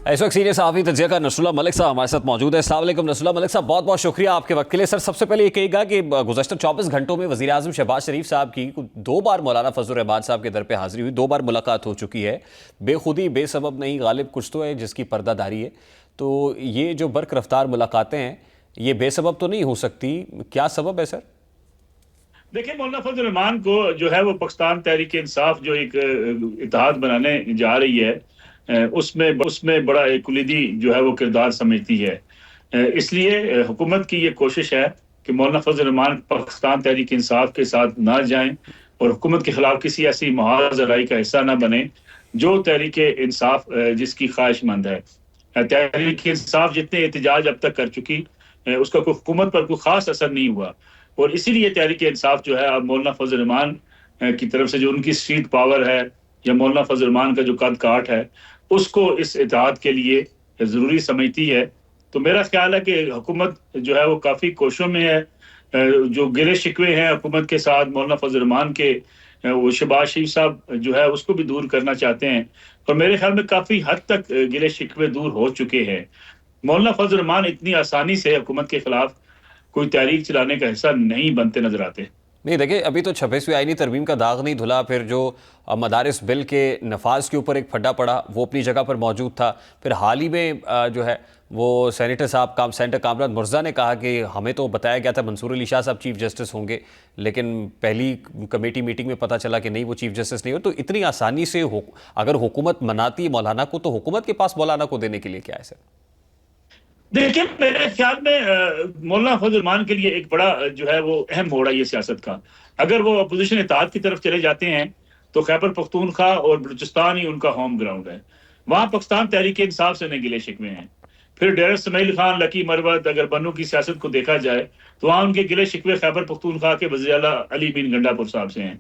इस वक्त सीनियर सहाफ़ी तजिया नसरुल्लाह मलिक साहब हमारे साथ मौजूद है। अस्सलाम वालेकुम नसरुल्लाह मलिक साहब, बहुत बहुत शुक्रिया आपके वक्त के लिए। सर, सबसे पहले ये कहिएगा कि गुज़श्ता 24 घंटों में वज़ीर आज़म शहबाज शरीफ साहब की 2 बार मौलाना फजल रहमान साहब के दर पे हाजिरी हुई, 2 बार मुलाकात हो चुकी है। बेखुदी बेसबब नहीं, गालिब कुछ तो है जिसकी पर्दादारी है। तो ये जो बर्क रफ्तार मुलाकातें हैं, ये बेसबब तो नहीं हो सकती, क्या सबब है सर? देखिए, मौलाना फजल रहमान को जो है वो पाकिस्तान तहरीक इंसाफ जो एक इत्तेहाद बनाने जा रही है, उसमें उसमें बड़ा एक कुलीदी जो है वो किरदार समझती है। इसलिए हुकूमत की ये कोशिश है कि मौलाना फजल रहमान पाकिस्तान तहरीक इंसाफ के साथ ना जाएं और हुकूमत के खिलाफ किसी ऐसी मुहाज़राई का हिस्सा ना बने जो तहरीक इंसाफ जिसकी ख्वाहिशमंद है। तहरीक इंसाफ जितने एहतजाज अब तक कर चुकी, उसका कोई हुकूमत पर कोई खास असर नहीं हुआ और इसीलिए तहरीक इंसाफ जो है अब मौलाना फजल रहमान की तरफ से जो उनकी स्ट्रीट पावर है या मौलाना फजल रहमान का जो कद काठ है उसको इस इत्तेहाद के लिए ज़रूरी समझती है। तो मेरा ख्याल है कि हुकूमत जो है वो काफ़ी कोशिशों में है। जो गिले शिकवे हैं हुकूमत के साथ मौलाना फजल रहमान के, वो शहबाज शरीफ साहब जो है उसको भी दूर करना चाहते हैं और मेरे ख्याल में काफ़ी हद तक गिले शिकवे दूर हो चुके हैं। मौलाना फजल रहमान इतनी आसानी से हुकूमत के खिलाफ कोई तहरीक चलाने का हिस्सा नहीं बनते नजर आते। नहीं, देखिए, अभी तो 26वीं आईनी तरमीम का दाग नहीं धुला। फिर जो मदारिस बिल के नफाज के ऊपर एक फड्डा पड़ा, वो अपनी जगह पर मौजूद था। फिर हाल ही में जो है वो सेनेटर साहब सेनेटर कामरान मुर्जा ने कहा कि हमें तो बताया गया था मंसूर अली शाह साहब चीफ जस्टिस होंगे, लेकिन पहली कमेटी मीटिंग में पता चला कि नहीं, वो चीफ जस्टिस नहीं हो। तो इतनी आसानी से अगर हुकूमत मनाती है मौलाना को, तो हुकूमत के पास मौलाना को देने के लिए क्या है सर? देखिए, मेरे ख्याल में मौलाना फजल रहमान के लिए एक बड़ा जो है वो अहम मोड़ है ये सियासत का। अगर वो अपोजिशन इत्तेहाद की तरफ चले जाते हैं तो खैबर पख्तूनख्वा और बलूचिस्तान ही उनका होम ग्राउंड है। वहां पाकिस्तान तहरीक इंसाफ से नहीं गिले शिकवे हैं। फिर डेर इसमाइल खान, लकी मरवत, अगर बन्नू की सियासत को देखा जाए तो वहां उनके गिले शिकवे खैबर पख्तूनख्वा के वज़ीर आला अली बिन गंडापुर साहब से हैं।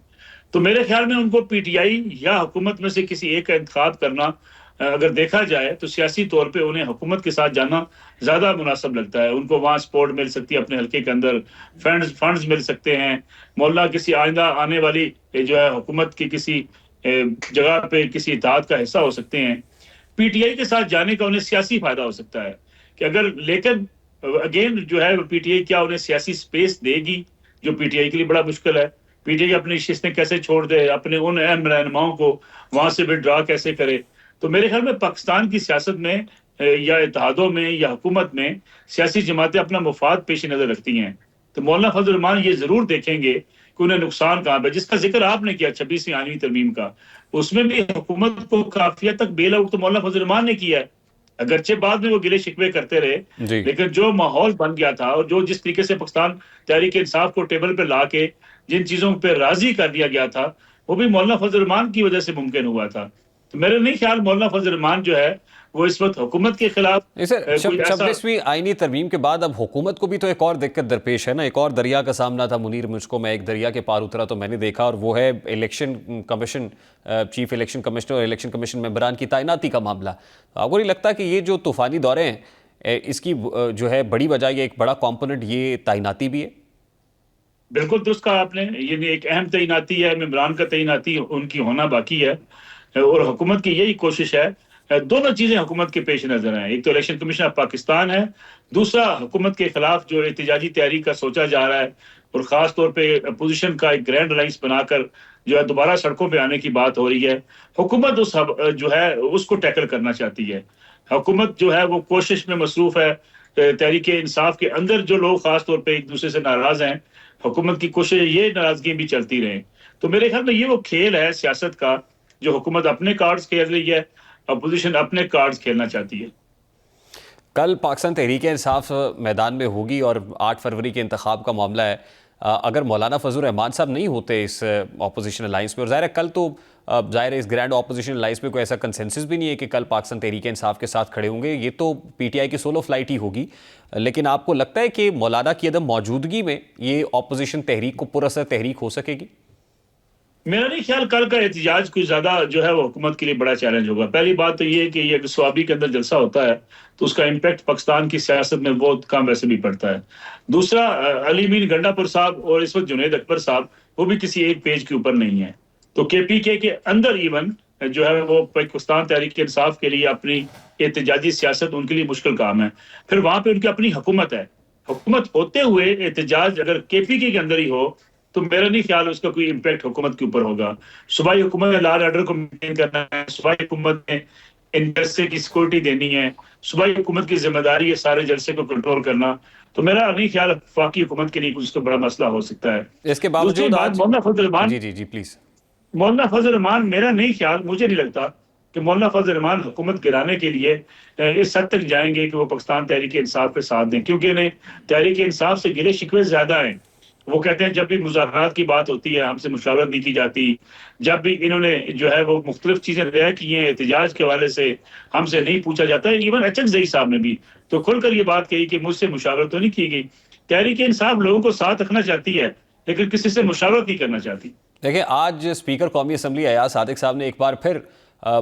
तो मेरे ख्याल में उनको पीटीआई या हुकूमत में से किसी एक का इंतखाब करना, अगर देखा जाए तो सियासी तौर पे उन्हें हुकूमत के साथ जाना ज्यादा मुनासिब लगता है। उनको वहां सपोर्ट मिल सकती है, अपने हल्के के अंदर फंड्स मिल सकते हैं। मौलाना किसी आइंदा आने वाली जो है हुकूमत की किसी जगह पे किसी इत्तेहाद का हिस्सा हो सकते हैं। पीटीआई के साथ जाने का उन्हें सियासी फायदा हो सकता है कि अगर, लेकिन अगेन जो है पीटीआई क्या उन्हें सियासी स्पेस देगी, जो पीटीआई के लिए बड़ा मुश्किल है। पीटीआई अपनी शिस्तें कैसे छोड़ दे, अपने उन अहम रहनुमाओं को वहां से विड्रॉ कैसे करे। तो मेरे ख्याल में पाकिस्तान की सियासत में या इत्तेहादों में या हुकूमत में सियासी जमातें अपना मुफाद पेश नजर रखती हैं। तो मौलाना फजल रहमान ये जरूर देखेंगे कि उन्हें नुकसान कहाँ पे, जिसका जिक्र आपने किया 26वीं आईनी तरमीम का, उसमें भी हुकूमत को काफी हद तक बेल आउट तो मौलाना फजल रहमान ने किया है। अगरचे बाद में वो गिले शिकवे करते रहे, लेकिन जो माहौल बन गया था और जो जिस तरीके से पाकिस्तान तहरीक इंसाफ को टेबल पे ला के जिन चीजों पर राजी कर दिया गया था, वो भी मौलाना फजल रहमान की वजह से मुमकिन हुआ था। तो मेरे नहीं ख्याल मौलाना फजल रहमान जो है वो इस वक्त हुकूमत के खिलाफ सर, 26वीं आईनी तरमीम के बाद अब हुकूमत को भी तो एक और दिक्कत दरपेश है ना, एक और दरिया का सामना था। मुनीर, मुझको मैं एक दरिया के पार उतरा तो मैंने देखा, और वो है election commission, chief election commissioner और इलेक्शन कमीशन मेंबरान की तैनाती का मामला। आपको नहीं लगता कि ये जो तूफानी दौरे हैं, इसकी जो है बड़ी वजह, ये एक बड़ा कॉम्पोनेंट ये तैनाती भी है? बिल्कुल दुरुस्त कहा आपने। ये एक अहम तैनाती है, मेंबरान का तैनाती उनकी होना बाकी है और हुकूमत की यही कोशिश है। दोनों चीजें हुकूमत के पेश नजर हैं, एक तो इलेक्शन कमीशन ऑफ पाकिस्तान है, दूसरा हुकूमत के खिलाफ जो एहतजाजी तहरीक का सोचा जा रहा है और खास तौर पे अपोजिशन का एक ग्रैंड अलायंस बनाकर जो है दोबारा सड़कों पे आने की बात हो रही है। हुकूमत उस जो है उसको टैकल करना चाहती है। हुकूमत जो है वो कोशिश में मसरूफ है। तहरीक इंसाफ के अंदर जो लोग खास तौर पे एक दूसरे से नाराज हैं, हुकूमत की कोशिश ये नाराजगी भी चलती रहे। तो मेरे ख्याल में ये वो खेल है सियासत का, जो हुकूमत अपने कार्ड्स खेल रही है, अपोजिशन अपने कार्ड्स खेलना चाहती है। कल पाकिस्तान तहरीक इंसाफ मैदान में होगी और 8 फरवरी के इंतखाब का मामला है। अगर मौलाना फजल रहमान साहब नहीं होते इस अपोजिशन अलाइंस में, और ज़ाहिर है कल तो ज़ाहिर है इस ग्रैंड अपोजिशन अलाइंस में कोई ऐसा कंसेंसस भी नहीं है कि कल पाकिस्तान तहरीक इंसाफ के साथ खड़े होंगे, ये तो पीटीआई की सोलो फ्लाइट ही होगी। लेकिन आपको लगता है कि मौलाना की अदम मौजूदगी में ये अपोजिशन तहरीक को पुरअसर तहरीक हो सकेगी? मेरा नहीं ख्याल कल का एहतजाज कोई ज्यादा जो है वो हुकूमत के लिए बड़ा चैलेंज होगा। पहली बात तो ये है कि ये स्वाबी के अंदर जलसा होता है तो उसका इम्पैक्ट पाकिस्तान की सियासत में बहुत कम वैसे भी पड़ता है। दूसरा, अली मीन गंडापुर साहब और इस वक्त जुनैद अकबर साहब वो भी किसी एक पेज के ऊपर नहीं है। तो केपीके के अंदर इवन जो है वो पाकिस्तान तहरीक इंसाफ के लिए अपनी एहतजाजी सियासत उनके लिए मुश्किल काम है। फिर वहां पे उनकी अपनी हुकूमत है, हुकूमत होते हुए एहतजाज अगर केपीके के अंदर ही हो तो मेरा नहीं ख्याल उसका कोई इम्पैक्ट हुकूमत के ऊपर होगा। सूबाई हुकूमत ने लॉ एंड ऑर्डर को मेंटेन करना है, सूबाई हुकूमत ने इन जलसे की सिक्योरिटी देनी है, सूबाई हुकूमत की जिम्मेदारी है सारे जलसे को कंट्रोल करना। तो मेरा नहीं ख्याल वफाकी हुकूमत के लिए कुछ तो बड़ा मसला हो सकता है। इसके दूसरी बावजूद बात, आज मौलाना फजल रहमान, जी जी जी प्लीज। मौलाना फजल रहमान, मेरा नहीं ख्याल, मुझे नहीं लगता कि मौलाना फजल रहमान हुकूमत गिराने के लिए इस हद तक जाएंगे कि वो पाकिस्तान तहरीक इंसाफ के साथ दें, क्योंकि इन्हें तहरीक इंसाफ से गिले शिकवे ज्यादा हैं। वो कहते हैं जब भी मुज़ाहरात की बात होती है हमसे मुशावरत नहीं की जाती, जब भी इन्होंने जो है वो मुख्तलिफ चीजें तय की हैं एहतजाज के हवाले से हमसे नहीं पूछा जाता है। इवन अचकज़ई साहब ने भी तो खुलकर ये बात कही कि मुझसे मुशावरत तो नहीं की गई। तहरीक इंसाफ लोगों को साथ रखना चाहती है लेकिन किसी से मुशावरत नहीं करना चाहती। देखिए, आज स्पीकर कौमी असम्बली अयाज सादिक साहब ने एक बार फिर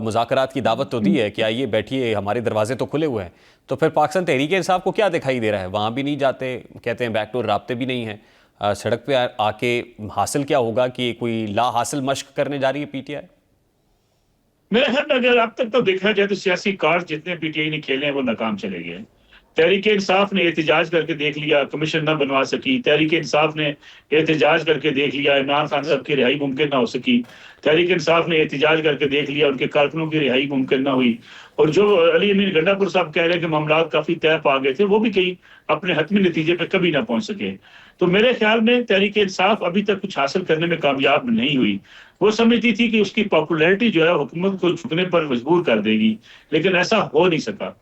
मुज़ाकरात की दावत तो दी है कि आइए बैठिए, हमारे दरवाजे तो खुले हुए हैं। तो फिर पाकिस्तान तहरीक इंसाफ को क्या दिखाई दे रहा है? वहाँ भी नहीं जाते, कहते हैं बैकडोर राब्ते भी नहीं हैं। सड़क पे आके हासिल क्या होगा कि कोई ला हासिल मश्क करने जा रही है पीटीआई? मेरे ख्याल में अगर अब तक तो देखा जाए तो सियासी कार्ड जितने पीटीआई ने खेले हैं वो नाकाम चले गए। तहरीक इंसाफ ने एहतजाज करके देख लिया, कमीशन न बनवा सकी। तहरीक इंसाफ ने एहतजाज करके देख लिया, इमरान खान साहब की रिहाई मुमकिन ना हो सकी। तहरीक इंसाफ ने एहतजाज करके देख लिया, उनके कारकुनों की रिहाई मुमकिन ना हुई। और जो अली अमीन गंडापुर साहब कह रहे हैं कि मामला काफी तय पा गए थे, वो भी कहीं अपने हतमी नतीजे पर कभी ना पहुंच सके। तो मेरे ख्याल में तहरीक इंसाफ अभी तक कुछ हासिल करने में कामयाब नहीं हुई। वो समझती थी कि उसकी पॉपुलैरिटी जो है हुकूमत को झुकने पर मजबूर कर देगी, लेकिन ऐसा हो नहीं सका।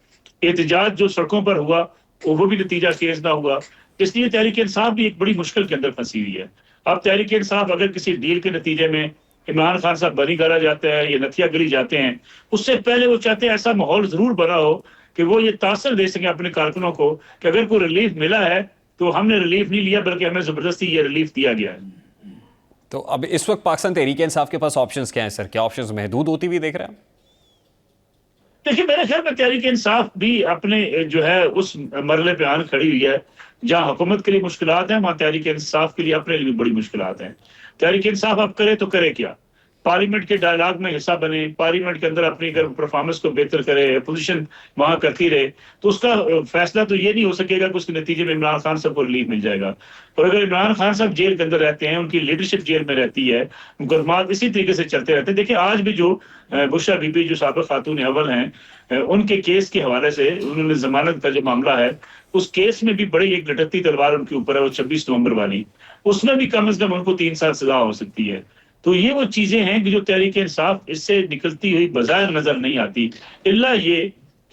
एहतजाज जो सड़कों पर हुआ वो भी नतीजा खेज ना हुआ, इसलिए तहरीक इंसाफ भी एक बड़ी मुश्किल के अंदर फंसी हुई है। अब तहरीक इंसाफ अगर किसी डील के नतीजे में इमरान खान साहब बरी करा जाते हैं या नथिया गली जाते हैं, उससे पहले वो चाहते हैं ऐसा माहौल जरूर बना हो कि वो ये तासर दे सके अपने कारकुनों को कि अगर कोई रिलीफ मिला है तो हमने रिलीफ नहीं लिया बल्कि हमें जबरदस्ती ये रिलीफ दिया गया है। तो अब इस वक्त पाकिस्तान तहरीक इंसाफ के पास ऑप्शंस क्या हैं सर? क्या ऑप्शंस महदूद होती हुई देख रहे हैं? देखिए, मेरे ख्याल में तहरीक इंसाफ भी अपने जो है उस मरले पे आन खड़ी हुई है जहां हुकूमत के लिए मुश्किलात हैं, वहां तहरीक इंसाफ के लिए अपने लिए भी बड़ी मुश्किलात हैं। तहरीक इंसाफ अब करे तो करे क्या? पार्लियामेंट के डायलॉग में हिस्सा बने, पार्लियामेंट के अंदर अपनी परफॉर्मेंस को बेहतर करे, अपोजिशन वहां करती रहे, तो उसका फैसला तो ये नहीं हो सकेगा कि उसके नतीजे में इमरान खान साहब को रिलीफ मिल जाएगा। और अगर इमरान खान साहब जेल के अंदर रहते हैं, उनकी लीडरशिप जेल में रहती है, मुकदमात इसी तरीके से चलते रहते हैं। देखिए, आज भी जो बुशरा बीबी जो साबिक खातून अव्वल हैं, उनके केस के हवाले से उन्होंने जमानत का जो मामला है उस केस में भी बड़ी एक लटकती तलवार उनके ऊपर है, वो 26 नवंबर वाली, उसमें भी कम से कम उनको 3 साल सजा हो सकती है। तो ये वो चीजें हैं कि जो तहरीक इंसाफ इससे निकलती हुई बजाय नजर नहीं आती, इल्ला ये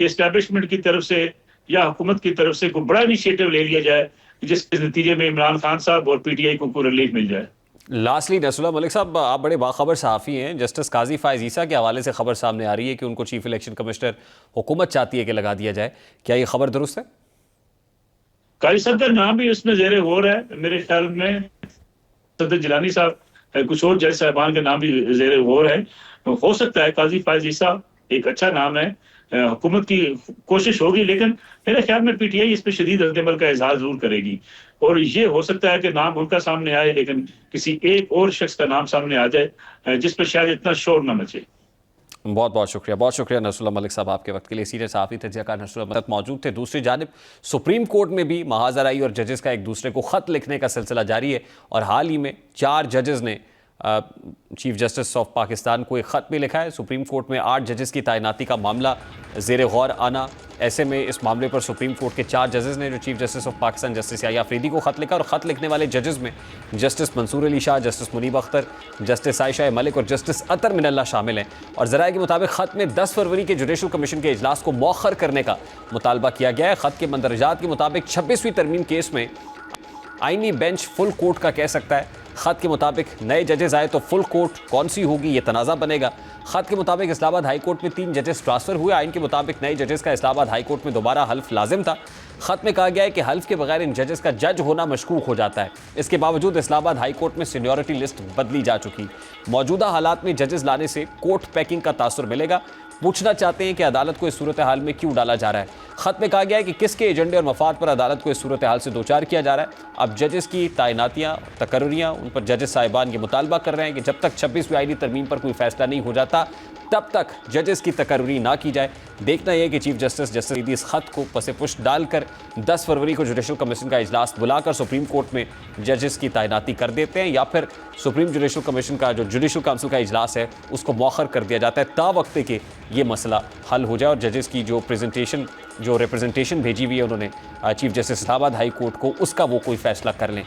कि एस्टैब्लिशमेंट की तरफ से या हुकूमत की तरफ से कोई बड़ा इनिशिएटिव ले लिया जाए जिसके नतीजे में इमरान खान साहब और पीटीआई को कोई रिलीफ मिल जाए। लास्टली नसरुल्लाह मलिक साहब, आप बड़े बाखबर सहाफ़ी हैं। जस्टिस काजी फ़ायज़ ईसा के हवाले से खबर सामने आ रही है कि उनको चीफ इलेक्शन कमिश्नर हुकूमत चाहती है कि लगा दिया जाए, क्या ये खबर दुरुस्त है? काजी साहब का नाम भी उसमें ज़ेरे गौर है। मेरे ख्याल में सदर जिलानी साहब, कुछ और जज साहबान का नाम भी ज़ेरे गौर है। हो सकता है काजी फ़ायज़ ईसा एक अच्छा नाम है, हुकूमत की कोशिश होगी, लेकिन मेरे ख्याल में पीटीआई इस पर शदीद रद्द-ए-अमल का इजहार जरूर करेगी। और ये हो सकता है कि नाम उनका सामने आए लेकिन किसी एक और शख्स का नाम सामने आ जाए जिस पर शायद इतना शोर न मचे। बहुत बहुत शुक्रिया नसरुल्लाह मलिक साहब आपके वक्त के लिए। सीनियर सहाफ़ी तजज़ियाकार नसरुल्लाह मलिक मौजूद थे। दूसरी जानिब सुप्रीम कोर्ट में भी महाजराई और जजेस का एक दूसरे को ख़त लिखने का सिलसिला जारी है और हाल ही में 4 जजेस ने चीफ जस्टिस ऑफ पाकिस्तान को एक ख़त भी लिखा है। सुप्रीम कोर्ट में 8 जजेस की तैनाती का मामला ज़ेर गौर आना, ऐसे में इस मामले पर सुप्रीम कोर्ट के 4 जजेस ने जो chief justice of Pakistan justice Yahya Afridi को ख़त लिखा और ख़त लिखने वाले जजेस में justice Mansoor Ali Shah, justice Muneeb Akhtar, justice Ayesha Malik और जस्टिस अतर मिनल्ला शामिल हैं। और ज़राए के मुताबिक ख़त में 10 फरवरी के जुडिशल कमीशन के इजलास को मौखर करने का मुतालबा किया गया है। ख़त के मंदरजात के मुताबिक 26वीं तरमीम केस में आईनी बेंच फुल कोर्ट का कह सकता है। ख़त के मुताबिक नए जजेस आए तो फुल कोर्ट कौन सी होगी ये तनाज़ा बनेगा। ख़त के मुताबिक इस्लामाबाद हाई कोर्ट में 3 जजेस ट्रांसफ़र हुए। आइन के मुताबिक नए जजेस का इस्लामाबाद हाई कोर्ट में दोबारा हल्फ लाजिम था। ख़त में कहा गया है कि हल्फ के बगैर इन जजेस का जज होना मशकूक हो जाता है। इसके बावजूद इस्लामाबाद हाई कोर्ट में सीनियरिटी लिस्ट बदली जा चुकी। मौजूदा हालात में जजेस लाने से कोर्ट पैकिंग का तासुर मिलेगा। पूछना चाहते हैं कि अदालत को इस सूरत हाल में क्यों डाला जा रहा है। ख़त में कहा गया है कि किसके एजेंडे और मफाद पर अदालत को इस सूरत हाल से दोचार किया जा रहा है। अब जजेस की तैनातियाँ, तकर्रियाँ, उन पर जजेस साहिबान ये मुतालबा कर रहे हैं कि जब तक 26वीं आईनी तरमीम पर कोई फैसला नहीं हो जाता तब तक जजेस की तकर्री ना की जाए। देखना यह कि चीफ जस्टिस जस्टिस इस खत को पसे पुष्ट डालकर 10 फरवरी को जुडिशल कमीशन का इजलास बुलाकर सुप्रीम कोर्ट में जजेस की तैनाती कर देते हैं, या फिर सुप्रीम जुडिशल कमीशन का जो जुडिशल काउंसिल का इजलास है उसको मौखर कर दिया जाता है ता वक्त के ये मसला हल हो जाए और जजेस की जो रिप्रेजेंटेशन भेजी हुई है उन्होंने chief justice Islamabad high court को, उसका वो कोई फैसला कर लें।